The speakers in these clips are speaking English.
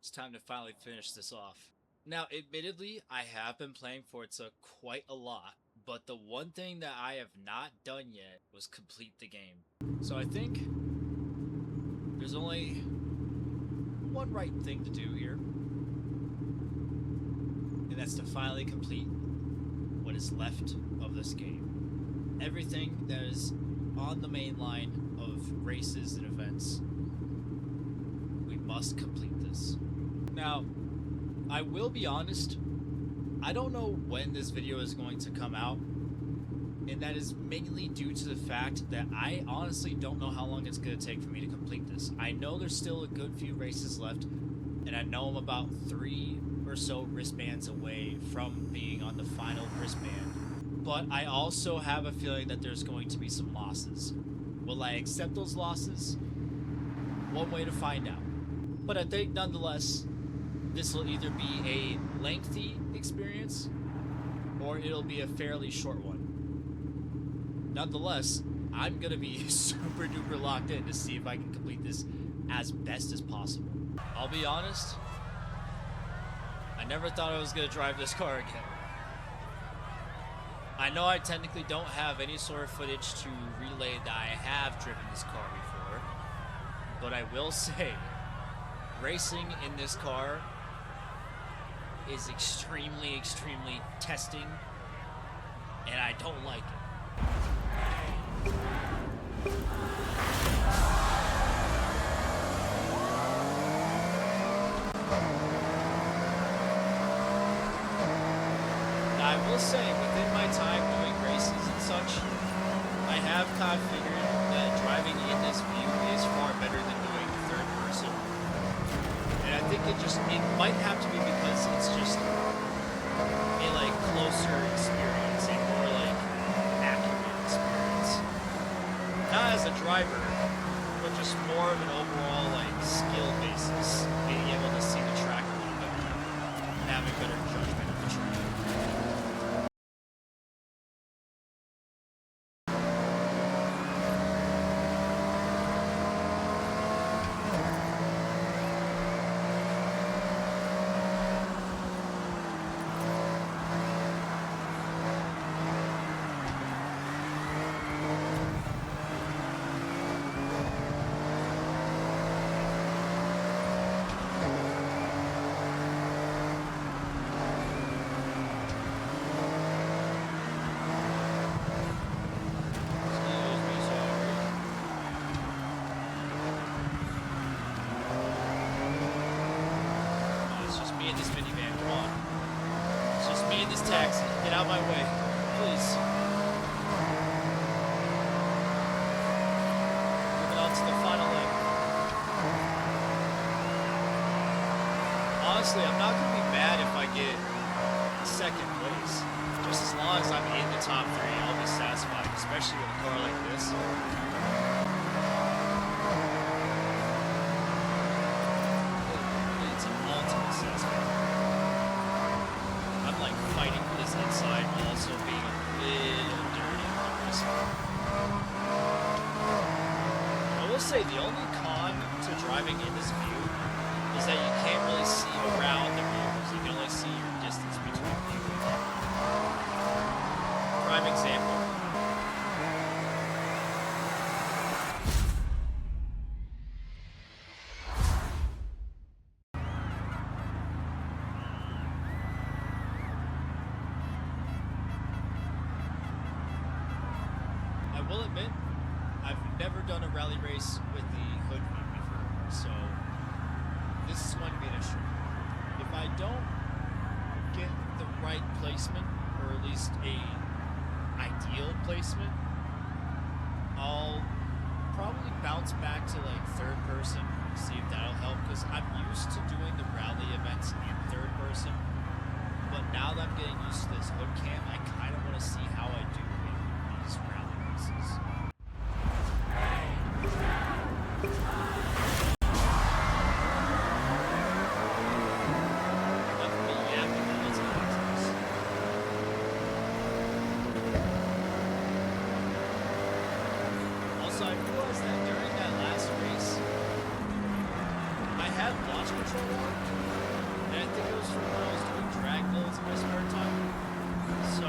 It's time to finally finish this off. Now, admittedly, I have been playing Forza quite a lot, but the one thing that I have not done yet was complete the game. So I think there's only one right thing to do here, and that's to finally complete what is left of this game. Everything that is on the main line of races and events, we must complete this. Now, I will be honest, I don't know when this video is going to come out, and that is mainly due to the fact that I honestly don't know how long it's going to take for me to complete this. I know there's still a good few races left, and I know I'm about 3 or so wristbands away from being on the final wristband, but I also have a feeling that there's going to be some losses. Will I accept those losses? One way to find out. But I think nonetheless, this will either be a lengthy experience or it'll be a fairly short one. Nonetheless, I'm gonna be super duper locked in to see if I can complete this as best as possible. I'll be honest, I never thought I was gonna drive this car again. I know I technically don't have any sort of footage to relay that I have driven this car before, but I will say, racing in this car is extremely, extremely testing, and I don't like it. Now, I will say, within my time doing races and such, I have kind of figured that driving in this view is far better than doing third person. And I think it might have to be because it's just a closer experience, a more accurate experience. Not as a driver, but just more of an overall skill basis, being able to see the track a little bit more, and having better judgment of the track. This minivan, come on. It's just me and this taxi. Get out of my way, please. Moving on to the final leg. Honestly, I'm not going to be mad if I get second place. Just as long as I'm in the top 3, I'll be satisfied, especially with a car like this. Fighting for this inside while also being a little dirty on the wrist. I will say the only con to driving in this view is that you can't really see around the vehicles. You can only see your distance between vehicles. Prime example. I will admit, I've never done a rally race with the hood view before, so this is going to be an issue. If I don't get the right placement, or at least a ideal placement, I'll probably bounce back to third person, see if that'll help, because I'm used to doing the rally events in third person, but now that I'm getting used to this hood cam, I kind of want to see how I do in these rally races. Also, I realized that during that last race, I had launch control on, for when I was doing drag builds in my spare time. So,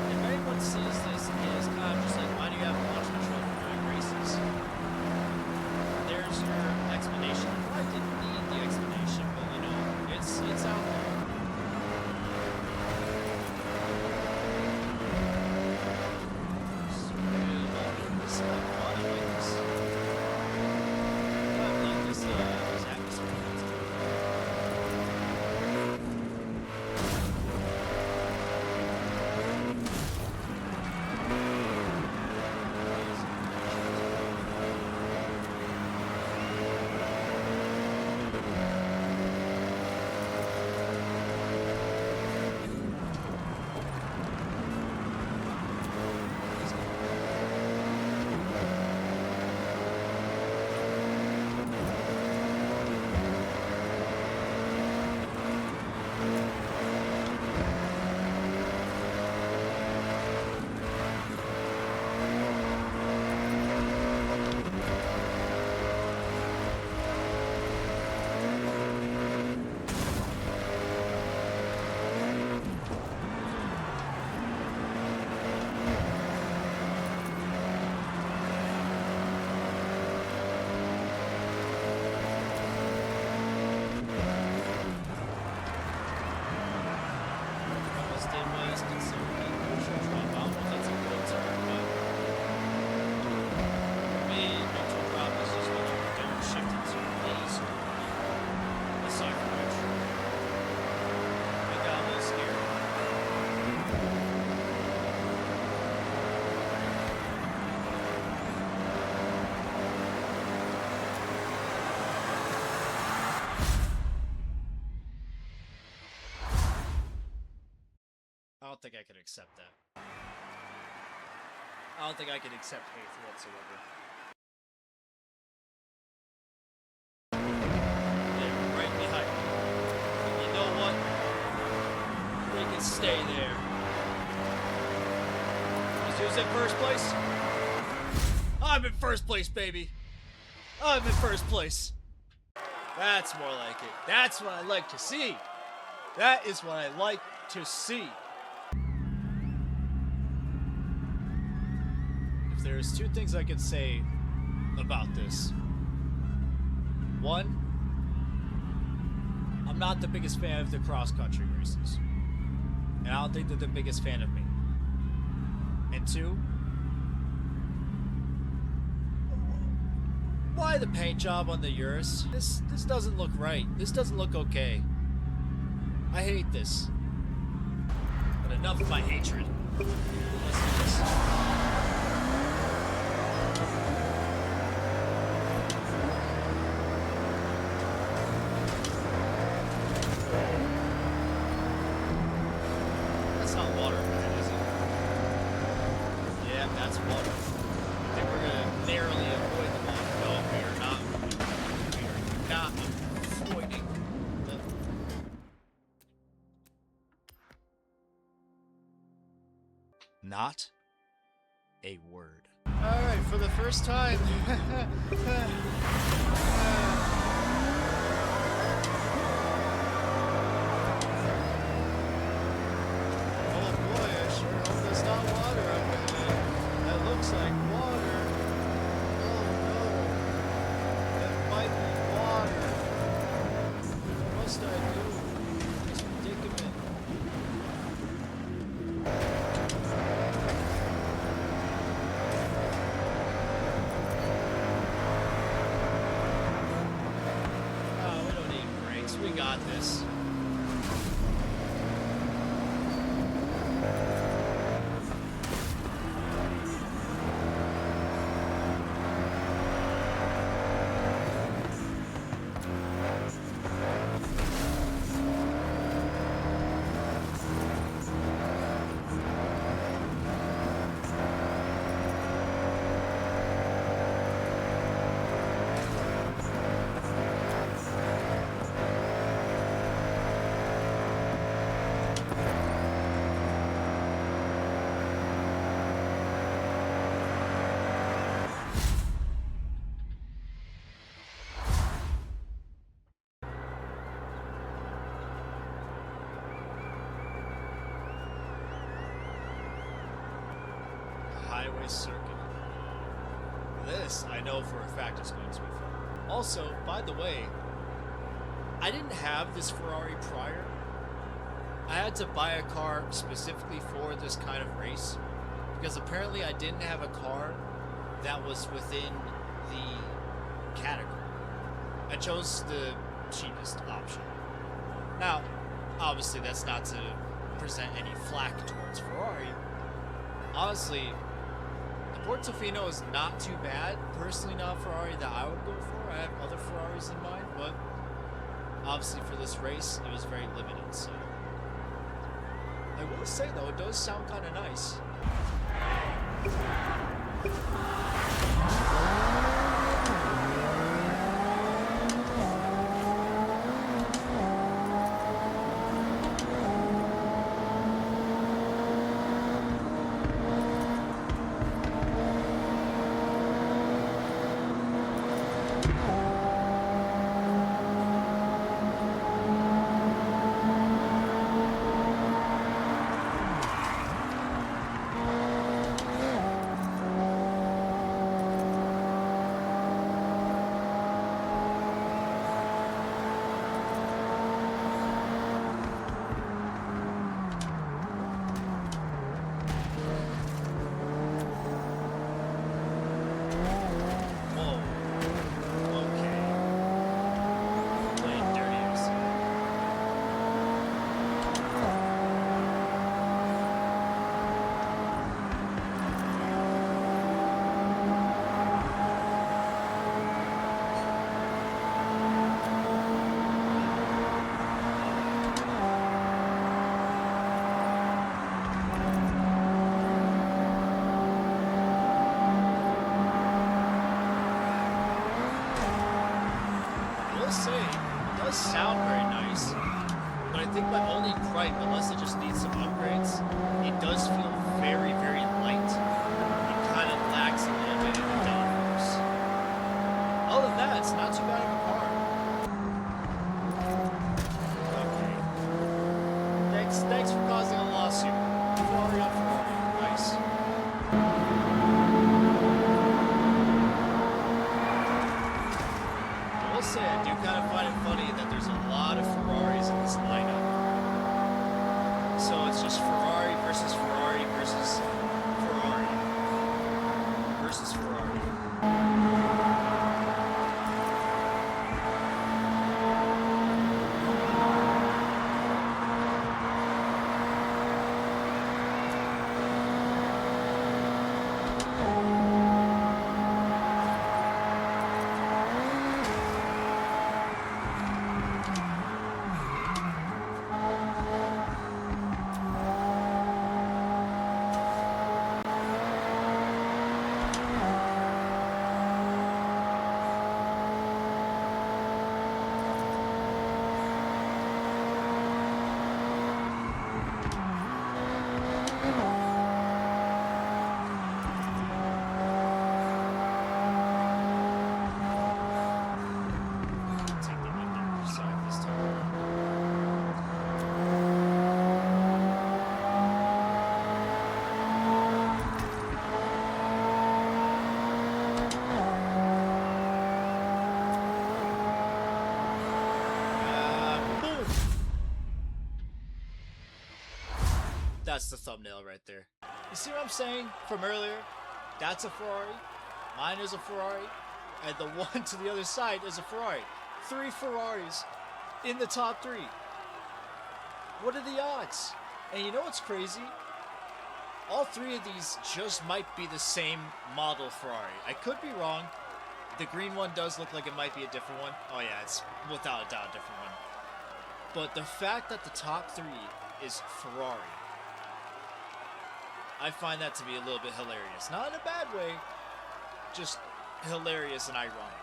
if anyone sees this and is kind of just like, why do you have launch control for doing races? There's your explanation. Well, I didn't need the explanation, but you know, it's out there. I don't think I can accept that. I don't think I can accept hate whatsoever. They're right behind me. And you know what? They can stay there. Who's in first place? I'm in first place, baby. I'm in first place. That's more like it. That's what I like to see. That is what I like to see. If there's two things I can say about this. One, I'm not the biggest fan of the cross-country races. And I don't think they're the biggest fan of me. And two, why the paint job on the Urus? This doesn't look right. This doesn't look okay. I hate this. But enough of my hatred. Let's do this. That's not water, man, is it? Yeah, that's water. I think we're gonna narrowly avoid the water. No, we are not. We are not avoiding the... Not a word. Alright, for the first time. Oh boy, I sure hope that's not water up ahead. That looks like water. Oh no. That might be water. What must I do in this predicament? We got this. this circuit. This, I know for a fact, is going to be fun. Also, by the way, I didn't have this Ferrari prior. I had to buy a car specifically for this kind of race because apparently I didn't have a car that was within the category. I chose the cheapest option. Now, obviously that's not to present any flack towards Ferrari. Honestly, the Portofino is not too bad. Personally, not a Ferrari that I would go for. I have other Ferraris in mind, but obviously for this race, it was very limited, so. I will say though, it does sound kind of nice. Sound very nice, but I think my only gripe, unless it just needs some upgrades, it does feel very, very light. It kind of lacks a little bit in the downforce. Other than that, it's not too bad of a car. Okay. Thanks for causing a lawsuit. Ferrari on Ferrari. Nice. I will say, I do kind of find it funny that there's a lot of Ferraris in this lineup. So it's just Ferrari versus Ferrari versus Ferrari versus Ferrari. That's the thumbnail right there. You see what I'm saying from earlier? That's a Ferrari, mine is a Ferrari, and the one to the other side is a Ferrari. 3 Ferraris in the top 3. What are the odds? And you know what's crazy? All 3 of these just might be the same model Ferrari. I could be wrong. The green one does look like it might be a different one. Oh yeah, it's without a doubt a different one. But the fact that the top 3 is Ferrari, I find that to be a little bit hilarious. Not in a bad way, just hilarious and ironic.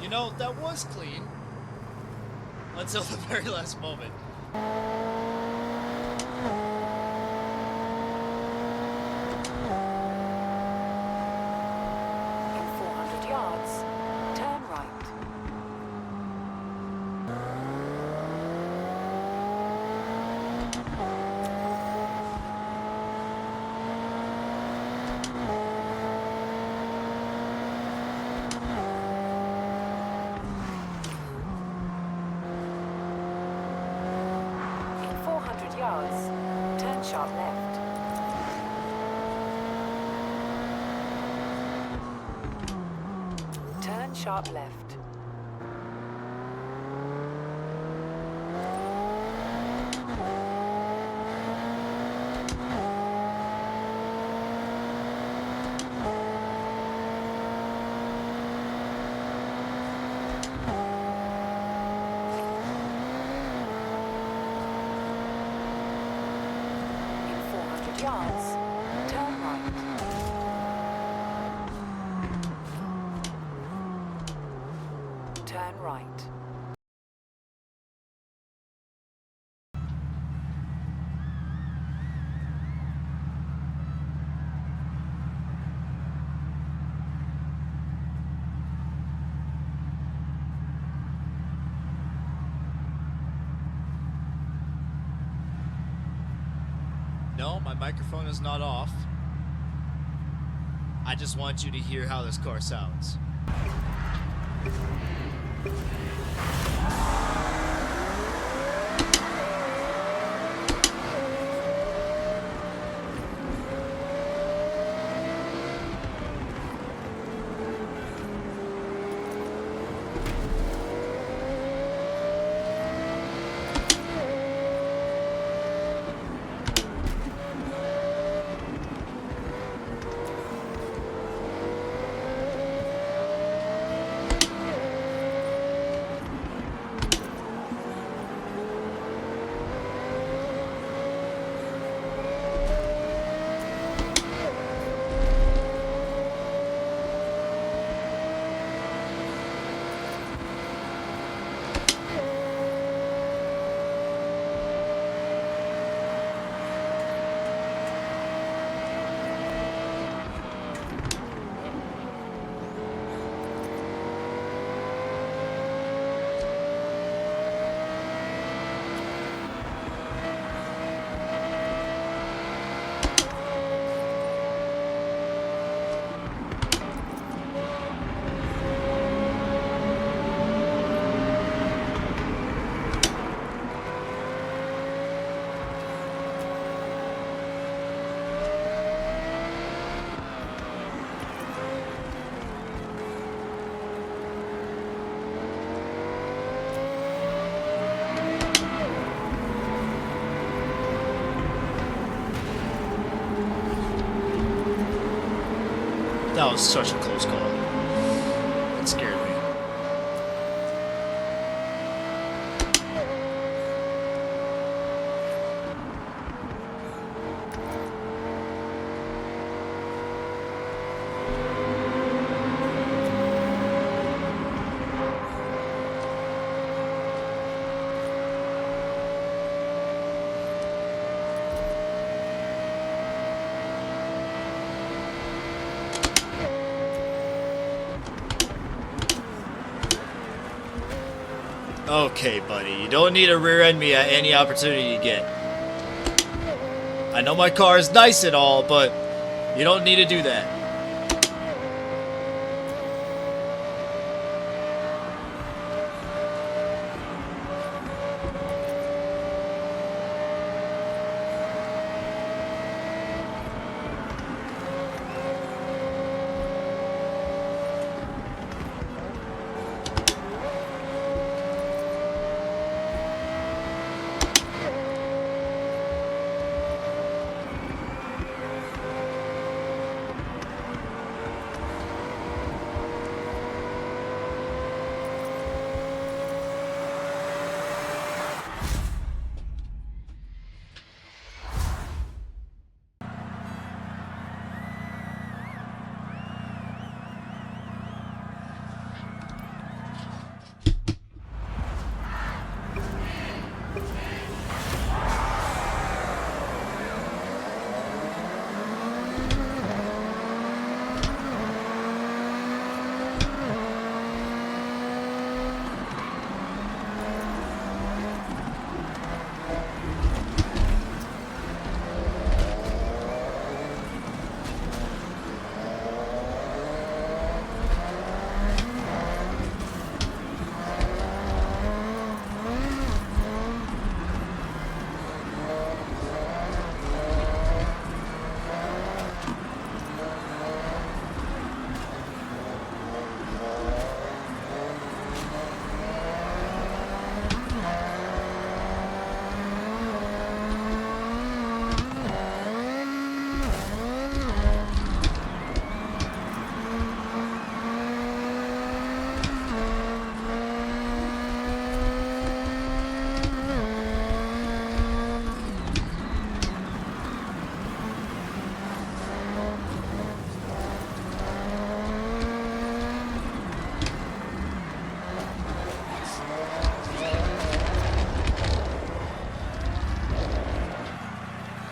You know, that was clean. Until the very last moment. In 400 yards, turn right. In 400 yards, turn sharp left. Turn sharp left. In 400 yards, turn right. Turn right. No, my microphone is not off. I just want you to hear how this car sounds. That was such a close call. It scared me. Okay, buddy, you don't need to rear end me at any opportunity you get. I know my car is nice and all, but you don't need to do that.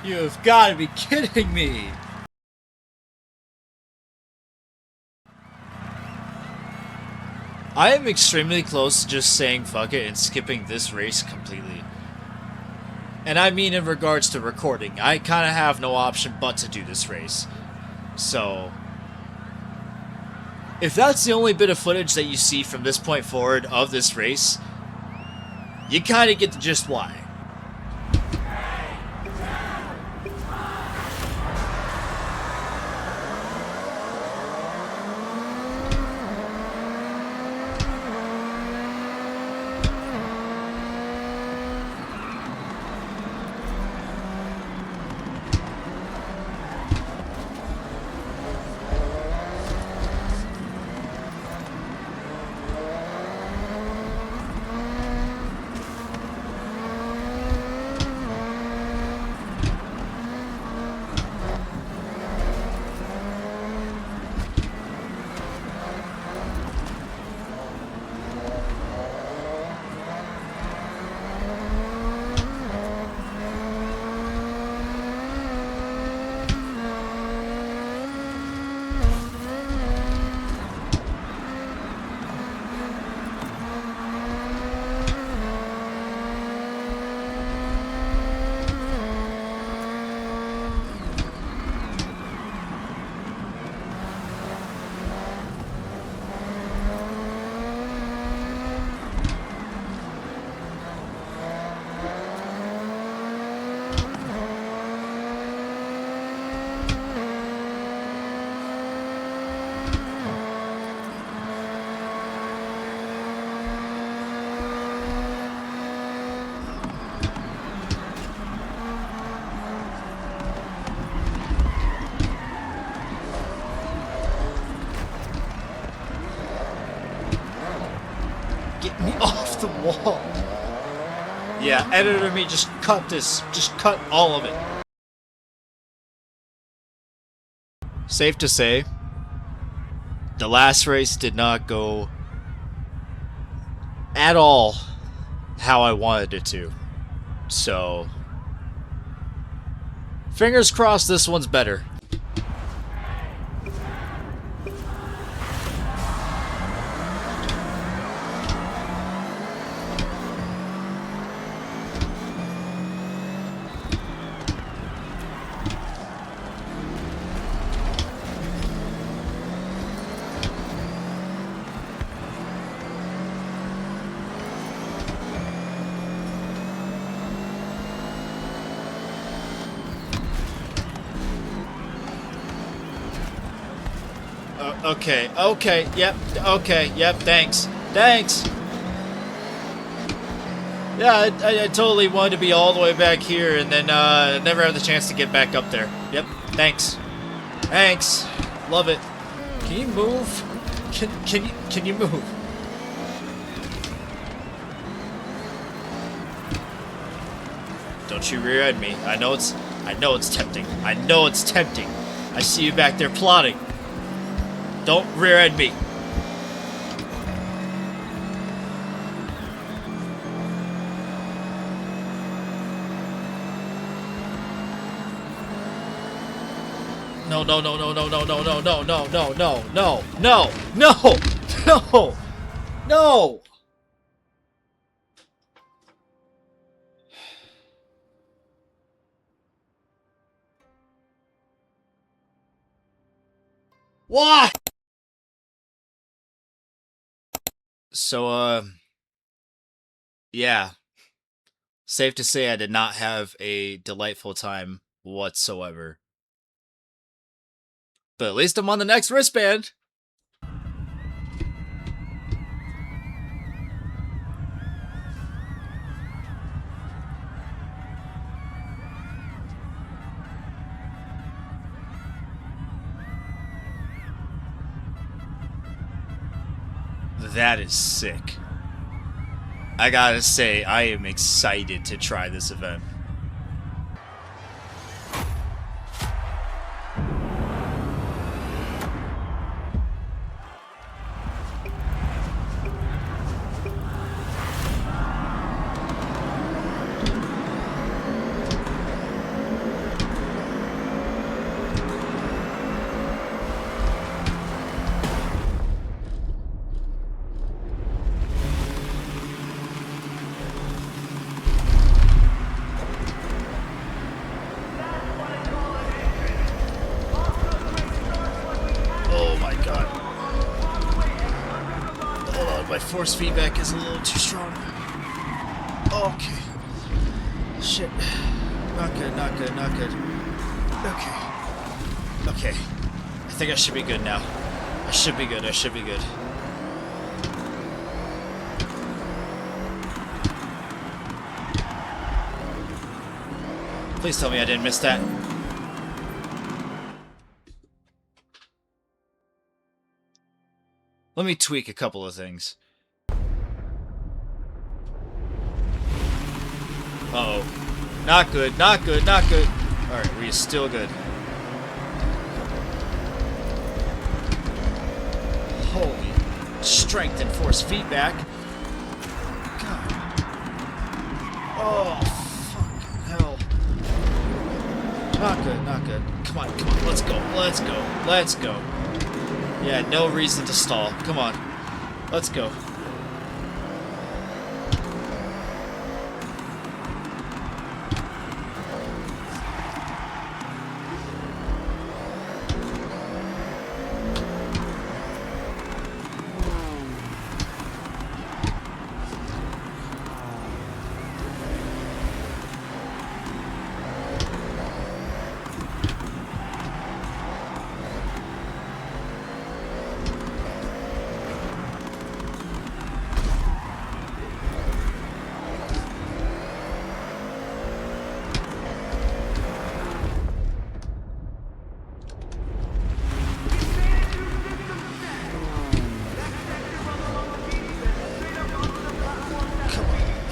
You've got to be kidding me! I am extremely close to just saying fuck it and skipping this race completely. And I mean in regards to recording. I kind of have no option but to do this race. So, if that's the only bit of footage that you see from this point forward of this race, you kind of get the gist why. Get me off the wall. Yeah, editor me, just cut this. Just cut all of it. Safe to say, the last race did not go at all how I wanted it to. So, fingers crossed this one's better. Yep, thanks. Yeah, I totally wanted to be all the way back here and then never have the chance to get back up there. Yep, thanks. Love it. Can you move? Can you move? Don't you rear-end me. I know it's tempting. I see you back there plotting. Don't rear-end me. No. Why? So, yeah. Safe to say I did not have a delightful time whatsoever. But at least I'm on the next wristband. That is sick. I gotta say, I am excited to try this event. God. Hold on, my force feedback is a little too strong. Okay. Shit. Not good, not good, not good. Okay. Okay. I think I should be good now. I should be good, I should be good. Please tell me I didn't miss that. Let me tweak a couple of things. Uh-oh. Not good, not good, not good. Alright, we are still good. Holy strength and force feedback. God. Oh, fucking hell. Not good, not good. Come on, come on, let's go, let's go, let's go. Yeah, no reason to stall. Come on. Let's go.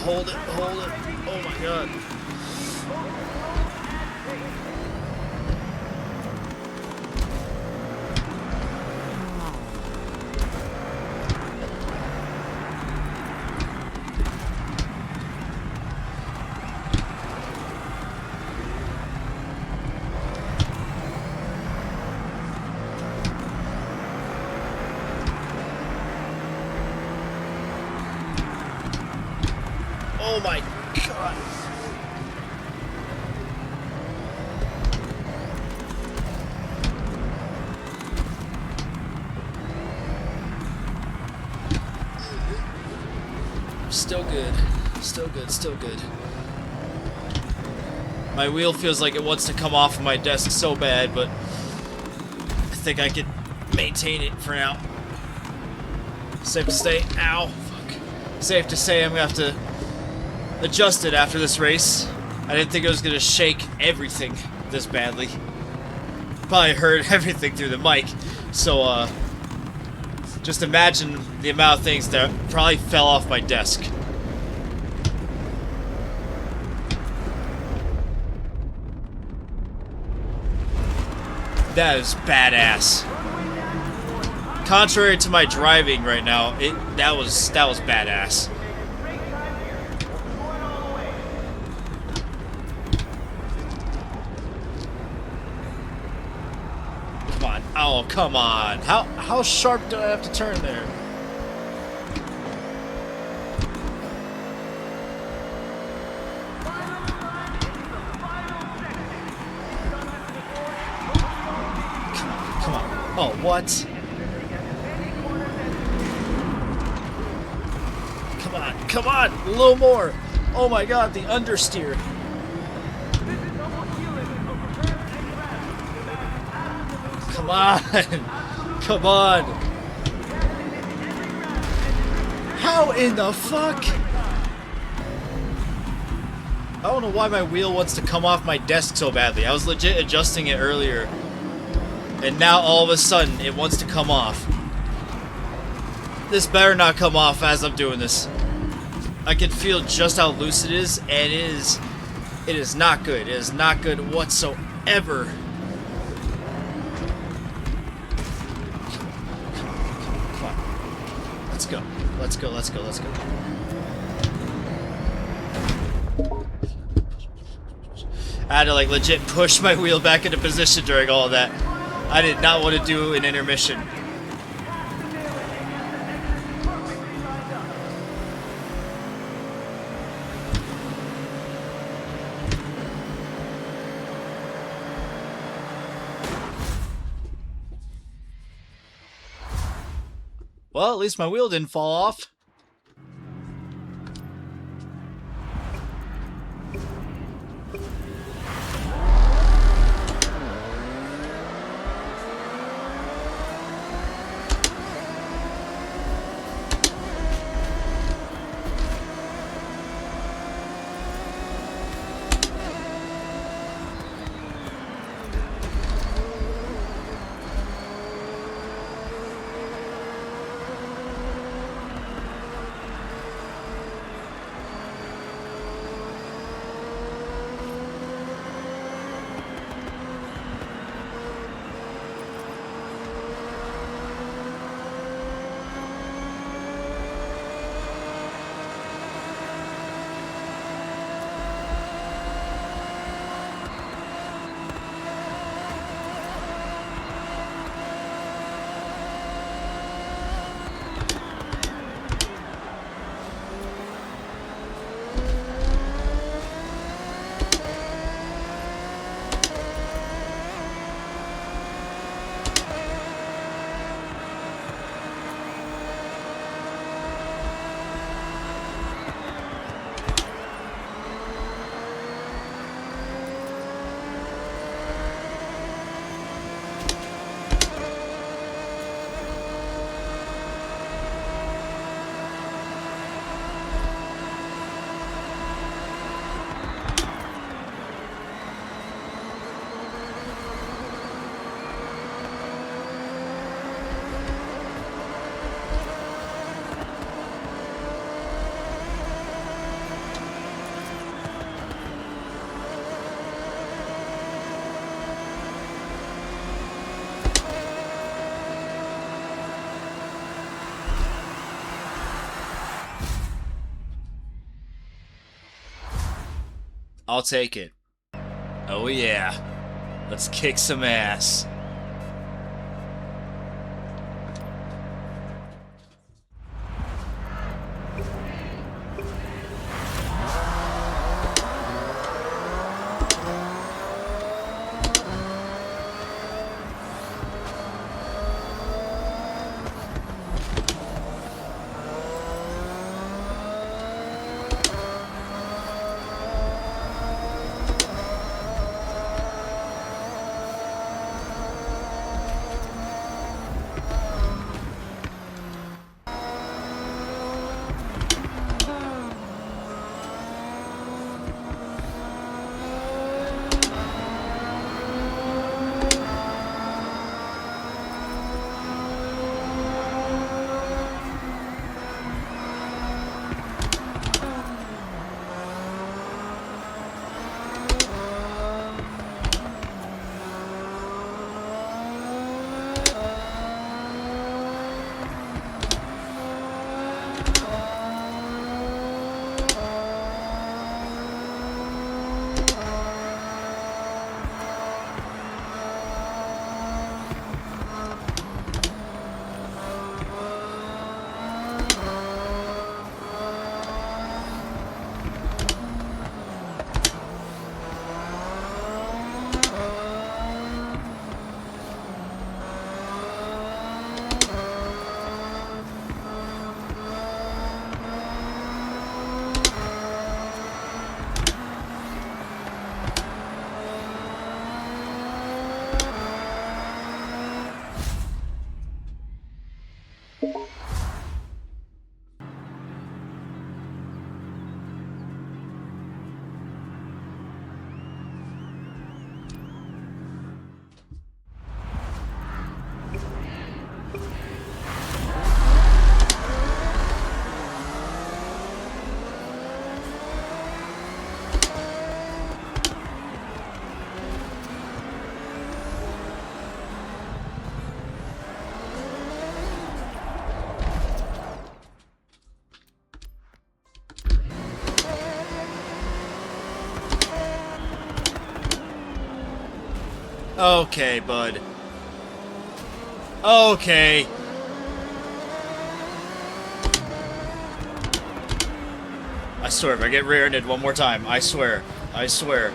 Hold it, hold it. Oh my god. Oh my god. Still good. Still good, still good. My wheel feels like it wants to come off of my desk so bad, but I think I can maintain it for now. Safe to say, ow, fuck. Safe to say I'm gonna have to adjust it after this race. I didn't think it was gonna shake everything this badly. Probably heard everything through the mic, so just imagine the amount of things that probably fell off my desk. That is badass. Contrary to my driving right now, that was badass. Come on. Oh, come on. How sharp do I have to turn there? Come on. Oh, what? Come on, a little more. Oh my god, the understeer. Come on. Come on. How in the fuck? I don't know why my wheel wants to come off my desk so badly. I was legit adjusting it earlier. And now all of a sudden it wants to come off. This better not come off as I'm doing this. I can feel just how loose it is, and it is not good. It is not good whatsoever. Come on. Let's go. Let's go, let's go, let's go. I had to like legit push my wheel back into position during all of that. I did not want to do an intermission. Well, at least my wheel didn't fall off. I'll take it. Oh yeah. Let's kick some ass. Okay, bud. Okay. I swear, if I get rear-ended one more time, I swear. I swear.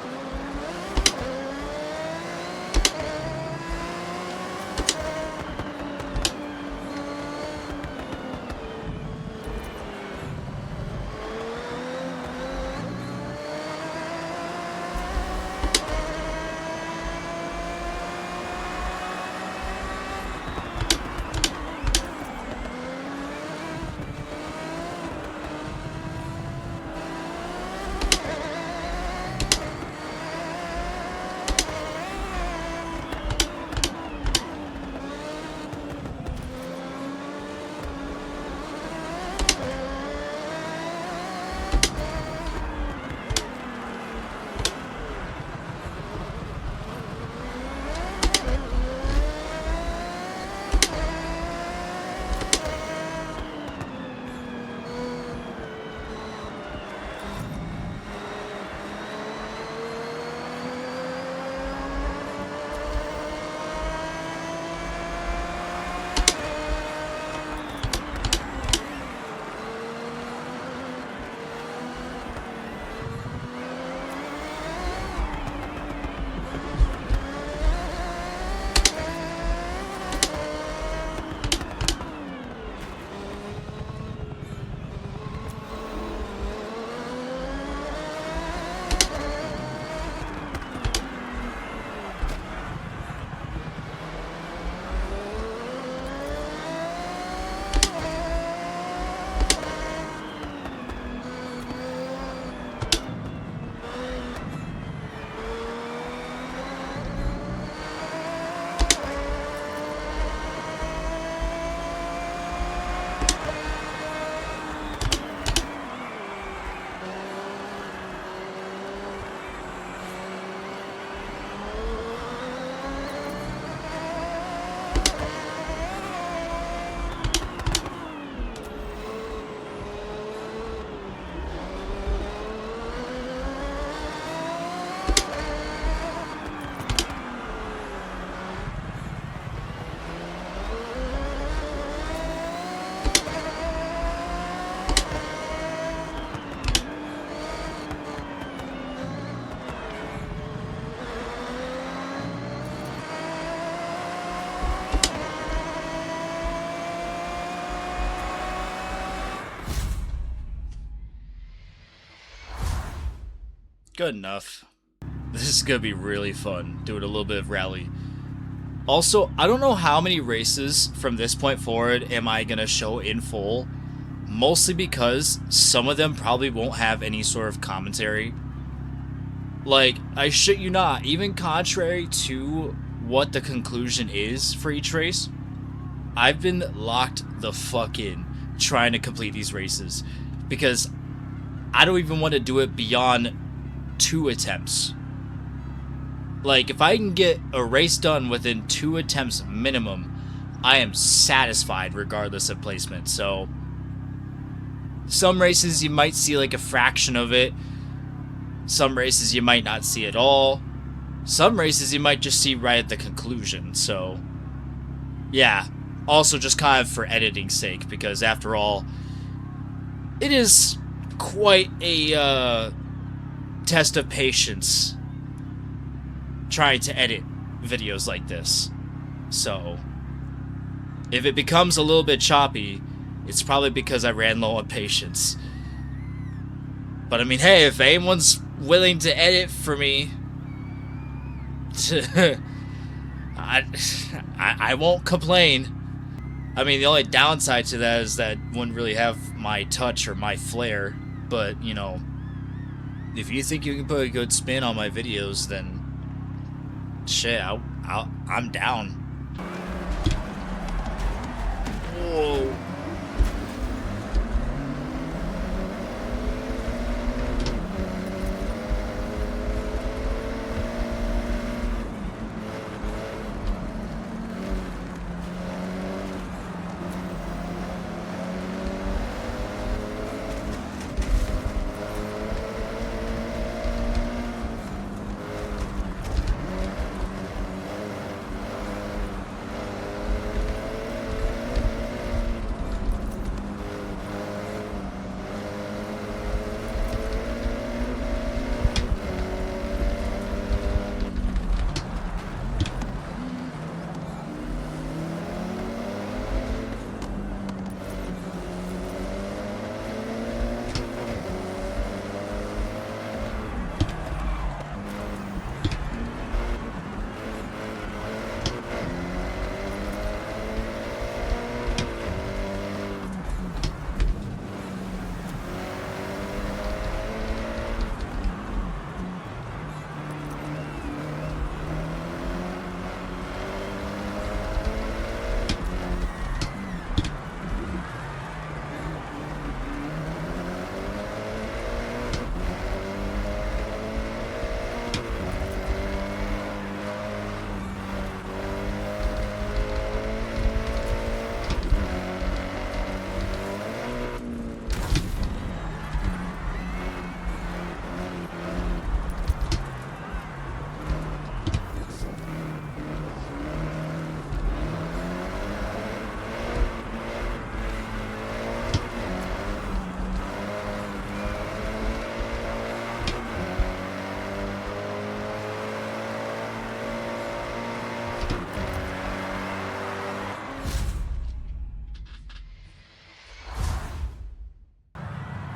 Good enough. This is gonna be really fun, doing a little bit of rally. Also, I don't know how many races from this point forward am I gonna show in full, mostly because some of them probably won't have any sort of commentary. Like, I shit you not, even contrary to what the conclusion is for each race, I've been locked the fuck in trying to complete these races because I don't even want to do it beyond 2 attempts. Like, if I can get a race done within 2 attempts minimum, I am satisfied regardless of placement. So, some races you might see like a fraction of it. Some races you might not see at all. Some races you might just see right at the conclusion. So, yeah. Also just kind of for editing's sake, because after all, it is quite a test of patience trying to edit videos like this. So, if it becomes a little bit choppy, it's probably because I ran low on patience. But I mean, hey, if anyone's willing to edit for me, I won't complain. I mean, the only downside to that is that I wouldn't really have my touch or my flair. But, you know, if you think you can put a good spin on my videos, then shit, I'm down. Whoa.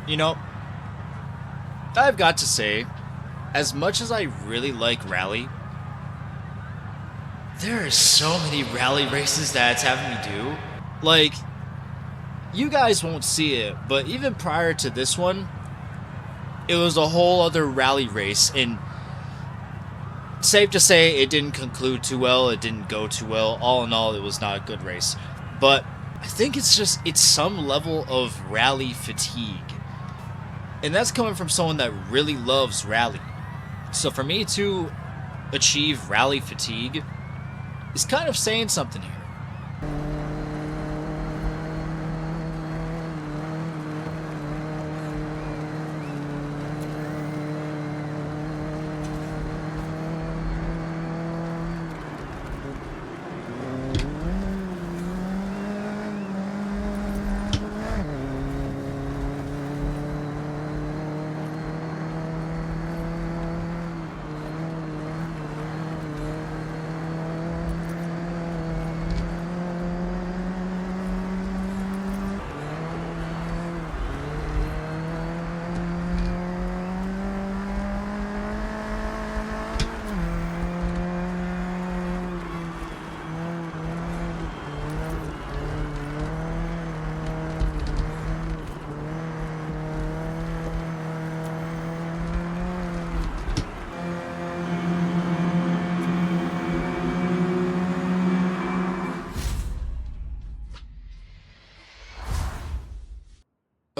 You know, I've got to say, as much as I really like rally, there are so many rally races that it's having me do. Like, you guys won't see it, but even prior to this one, it was a whole other rally race, and safe to say it didn't conclude too well, it didn't go too well. All in all, it was not a good race. But I think it's some level of rally fatigue. And that's coming from someone that really loves rally. So for me to achieve rally fatigue is kind of saying something here.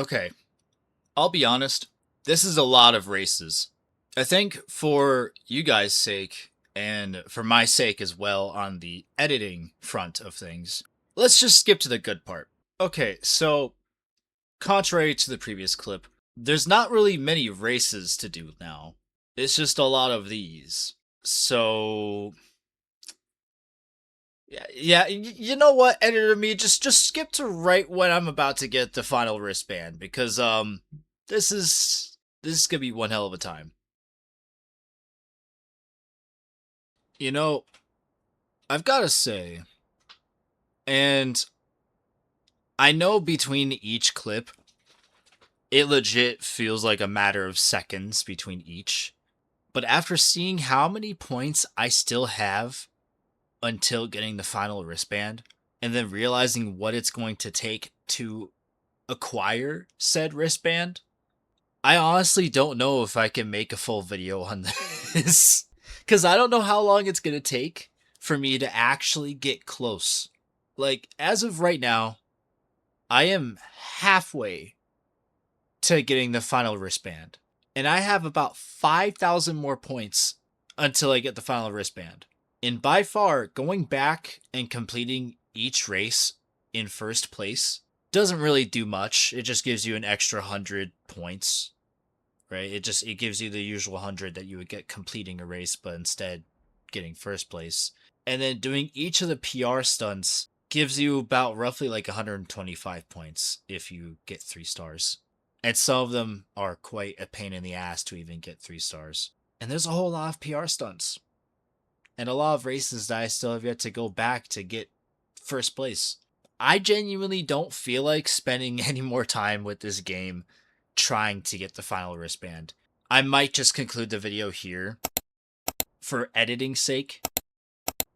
Okay, I'll be honest. This is a lot of races. I think for you guys' sake, and for my sake as well on the editing front of things, let's just skip to the good part. Okay, so contrary to the previous clip, there's not really many races to do now. It's just a lot of these. So yeah, you know what, editor me, just skip to right when I'm about to get the final wristband because this is gonna be one hell of a time. You know, I've got to say, and I know between each clip, it legit feels like a matter of seconds between each. But after seeing how many points I still have until getting the final wristband, and then realizing what it's going to take to acquire said wristband, I honestly don't know if I can make a full video on this. Because I don't know how long it's going to take for me to actually get close. Like, as of right now, I am halfway to getting the final wristband. And I have about 5,000 more points until I get the final wristband. And by far, going back and completing each race in first place doesn't really do much. It just gives you an extra 100 points, right? It gives you the usual 100 that you would get completing a race, but instead getting first place. And then doing each of the PR stunts gives you about roughly like 125 points if you get 3 stars. And some of them are quite a pain in the ass to even get 3 stars. And there's a whole lot of PR stunts. And a lot of races that I still have yet to go back to get first place. I genuinely don't feel like spending any more time with this game trying to get the final wristband. I might just conclude the video here for editing's sake,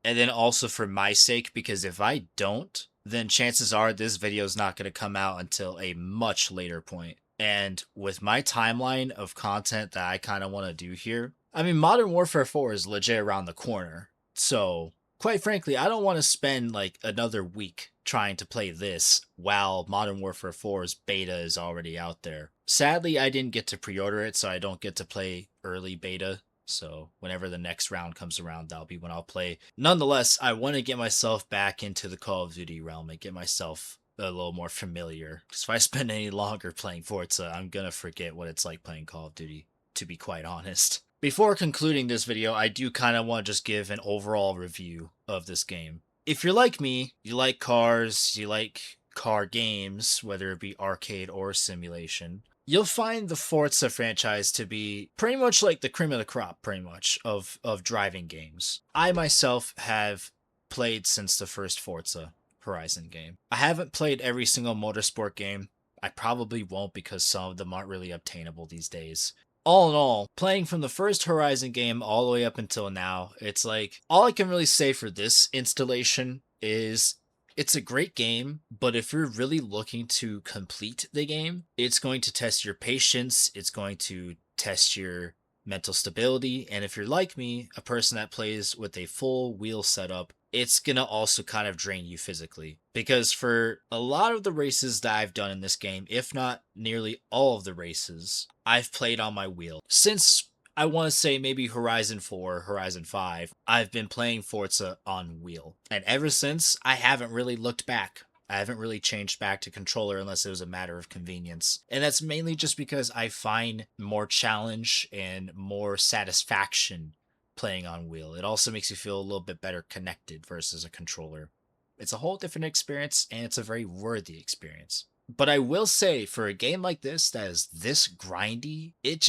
and then also for my sake, because if I don't, then chances are this video is not going to come out until a much later point. And with my timeline of content that I kind of want to do here, I mean, Modern Warfare 4 is legit around the corner. So, quite frankly, I don't want to spend like another week trying to play this while Modern Warfare 4's beta is already out there. Sadly, I didn't get to pre-order it, so I don't get to play early beta. So whenever the next round comes around, that'll be when I'll play. Nonetheless, I want to get myself back into the Call of Duty realm and get myself a little more familiar. Because if I spend any longer playing Forza, I'm going to forget what it's like playing Call of Duty, to be quite honest. Before concluding this video, I do kind of want to just give an overall review of this game. If you're like me, you like cars, you like car games, whether it be arcade or simulation, you'll find the Forza franchise to be pretty much like the cream of the crop, pretty much, of driving games. I myself have played since the first Forza Horizon game. I haven't played every single motorsport game. I probably won't because some of them aren't really obtainable these days. All in all, playing from the first Horizon game all the way up until now, it's like, all I can really say for this installation is it's a great game, but if you're really looking to complete the game, it's going to test your patience, it's going to test your mental stability, and if you're like me, a person that plays with a full wheel setup, it's gonna also kind of drain you physically. Because for a lot of the races that I've done in this game, if not nearly all of the races, I've played on my wheel. Since I want to say maybe Horizon 4, Horizon 5, I've been playing Forza on wheel. And ever since, I haven't really looked back. I haven't really changed back to controller unless it was a matter of convenience. And that's mainly just because I find more challenge and more satisfaction playing on wheel. It also makes you feel a little bit better connected versus a controller. It's a whole different experience, and it's a very worthy experience. But I will say, for a game like this that is this grindy, it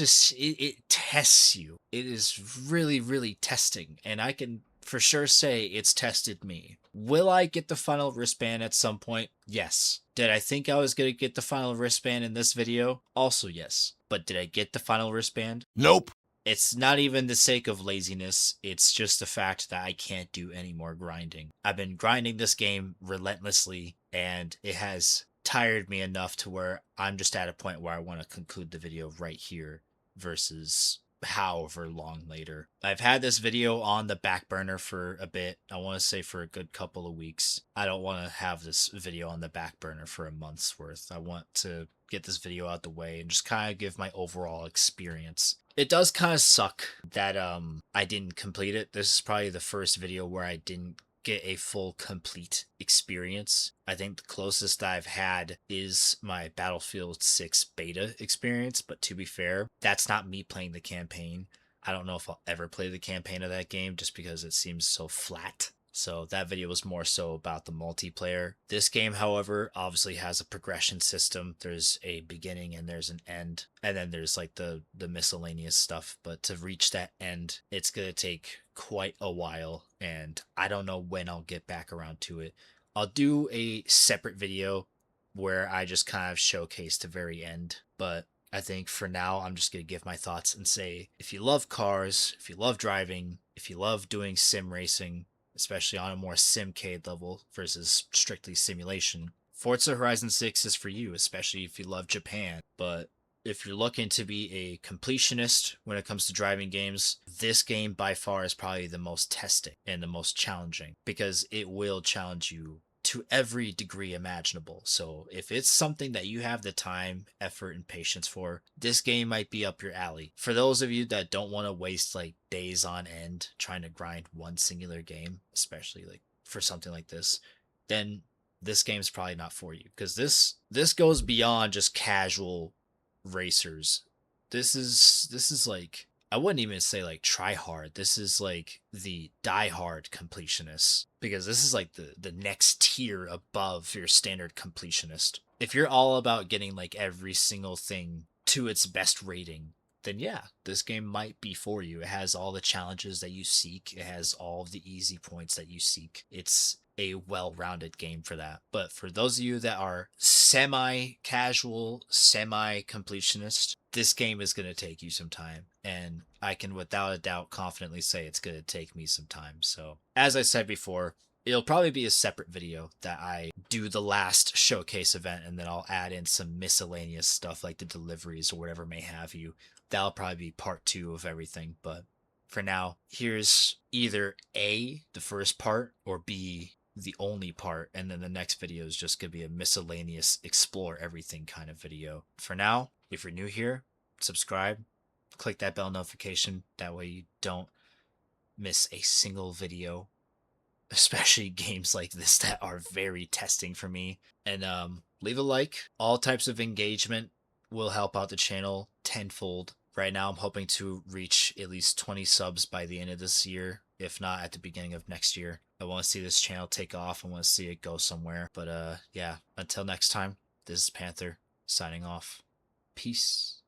tests you. It is really, really testing, and I can for sure say it's tested me. Will I get the final wristband at some point? Yes. Did I think I was going to get the final wristband in this video? Also yes. But did I get the final wristband? Nope. It's not even the sake of laziness, it's just the fact that I can't do any more grinding. I've been grinding this game relentlessly, and it has tired me enough to where I'm just at a point where I want to conclude the video right here versus however long later. I've had this video on the back burner for a bit. I want to say for a good couple of weeks. I don't want to have this video on the back burner for a month's worth. I want to get this video out the way and just kind of give my overall experience. It does kind of suck that I didn't complete it. This is probably the first video where I didn't get a full complete experience. I think the closest I've had is my Battlefield 6 beta experience, but to be fair, that's not me playing the campaign. I don't know if I'll ever play the campaign of that game just because it seems so flat. So that video was more so about the multiplayer. This game, however, obviously has a progression system. There's a beginning and there's an end. And then there's like the miscellaneous stuff. But to reach that end, it's going to take quite a while. And I don't know when I'll get back around to it. I'll do a separate video where I just kind of showcase the very end. But I think for now, I'm just going to give my thoughts and say, if you love cars, if you love driving, if you love doing sim racing, especially on a more simcade level versus strictly simulation, Forza Horizon 6 is for you, especially if you love Japan. But if you're looking to be a completionist when it comes to driving games, this game by far is probably the most testing and the most challenging because it will challenge you to every degree imaginable. So if it's something that you have the time, effort, and patience for, this game might be up your alley. For those of you that don't want to waste like days on end trying to grind one singular game, especially like for something like this, then this game's probably not for you because this goes beyond just casual racers. This is like, I wouldn't even say like try hard. This is like the die hard completionist because this is like the next tier above your standard completionist. If you're all about getting like every single thing to its best rating, then yeah, this game might be for you. It has all the challenges that you seek. It has all of the easy points that you seek. It's a well-rounded game for that. But for those of you that are semi-casual, semi-completionist, this game is going to take you some time. And I can without a doubt confidently say it's going to take me some time. So as I said before, it'll probably be a separate video that I do the last showcase event and then I'll add in some miscellaneous stuff like the deliveries or whatever may have you. That'll probably be part 2 of everything. But for now, here's either A, the first part, or B, the only part, and then the next video is just going to be a miscellaneous explore everything kind of video. For now, if you're new here, subscribe, click that bell notification, that way you don't miss a single video, especially games like this that are very testing for me. And leave a like. All types of engagement will help out the channel tenfold. Right now I'm hoping to reach at least 20 subs by the end of this year, if not at the beginning of next year. I want to see this channel take off. I want to see it go somewhere. But yeah, until next time, this is Panther signing off. Peace.